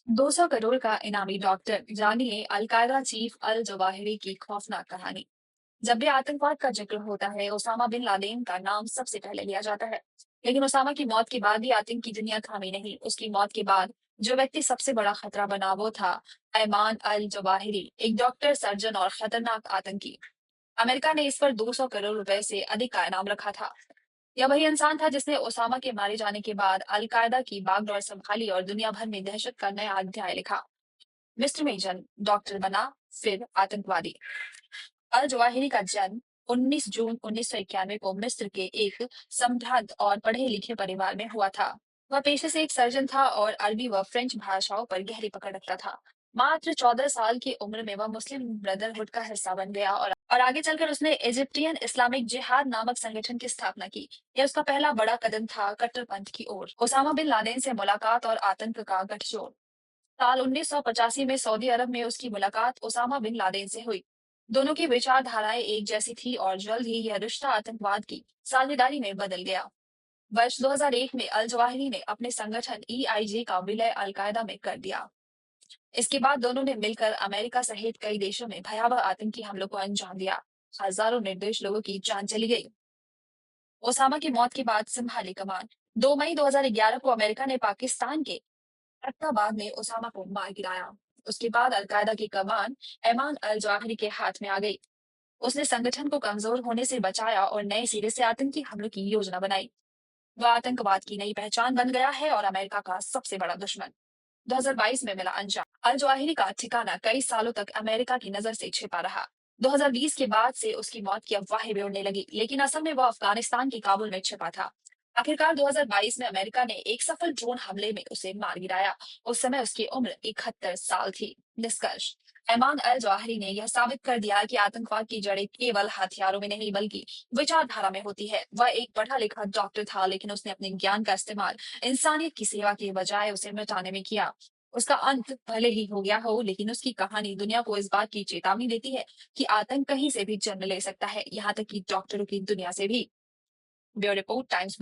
200 करोड़ का इनामी डॉक्टर, जानिए अलकायदा चीफ अल जवाहिरी की खौफनाक कहानी। जब भी आतंकवाद का जिक्र होता है, ओसामा बिन लादेन का नाम सबसे पहले लिया जाता है। लेकिन ओसामा की मौत के बाद भी आतंक की दुनिया थामी नहीं। उसकी मौत के बाद जो व्यक्ति सबसे बड़ा खतरा बना वो था ऐमान अल जवाहिरी, एक डॉक्टर, सर्जन और खतरनाक आतंकी। अमेरिका ने इस पर 200 करोड़ रुपए से अधिक का इनाम रखा था। यह वही इंसान था जिसने ओसामा के मारे जाने के बाद अल कायदा की बागडोर संभाली और दुनिया भर में दहशत का नया अध्याय लिखा। मिस्र में जन्म, डॉक्टर बना, फिर आतंकवादी। अल जवाहिरी का जन्म 19 जून 1991 को मिस्र के एक समृद्ध और पढ़े लिखे परिवार में हुआ था। वह पेशे से एक सर्जन था और अरबी व फ्रेंच भाषाओं पर गहरी पकड़ रखता था। मात्र 14 साल की उम्र में वह मुस्लिम ब्रदरहुड का हिस्सा बन गया और आगे चलकर उसने इजिप्टियन इस्लामिक जिहाद नामक संगठन की स्थापना की। यह उसका पहला बड़ा कदम था कट्टरपंथ की ओर। ओसामा बिन लादेन से मुलाकात और आतंक का गठजोड़। साल 1985 में सऊदी अरब में उसकी मुलाकात ओसामा बिन लादेन से हुई। दोनों की विचारधाराएं एक जैसी थी और जल्द ही यह रिश्ता आतंकवाद की साझेदारी में बदल गया। वर्ष 2001 में अल जवाहिरी ने अपने संगठन ईआईजे का विलय अल कायदा में कर दिया। इसके बाद दोनों ने मिलकर अमेरिका सहित कई देशों में भयावह आतंकी हमलों को अंजाम दिया। हजारों निर्दोष लोगों की जान चली गई। ओसामा की मौत के बाद संभाली कमान। 2 मई 2011 को अमेरिका ने पाकिस्तान के एबटाबाद में ओसामा को मार गिराया। उसके बाद अलकायदा की कमान ऐमान अल जवाहिरी के हाथ में आ गई। उसने संगठन को कमजोर होने से बचाया और नए सिरे से आतंकी हमलों की योजना बनाई। वह आतंकवाद की नई पहचान बन गया है और अमेरिका का सबसे बड़ा दुश्मन। 2022 में मिला अंजाम। अल जवाहिरी का ठिकाना कई सालों तक अमेरिका की नजर से छिपा रहा। 2020 के बाद से उसकी मौत की अफवाहें भी उड़ने लगी, लेकिन असल में वह अफगानिस्तान के काबुल में छिपा था। आखिरकार 2022 में अमेरिका ने एक सफल ड्रोन हमले में उसे मार गिराया। उस समय उसकी उम्र 71 साल थी। निष्कर्ष, ऐमान अल जवाहिरी ने यह साबित कर दिया कि आतंकवाद की जड़ें केवल हथियारों में नहीं बल्कि विचारधारा में होती है। वह एक पढ़ा लिखा डॉक्टर था, लेकिन उसने अपने ज्ञान का इस्तेमाल इंसानियत की सेवा के बजाय उसे मिटाने में किया। उसका अंत भले ही हो गया हो, लेकिन उसकी कहानी दुनिया को इस बात की चेतावनी देती है कि आतंक कहीं से भी जन्म ले सकता है, यहाँ तक कि डॉक्टरों की दुनिया से भी। Bureau report, times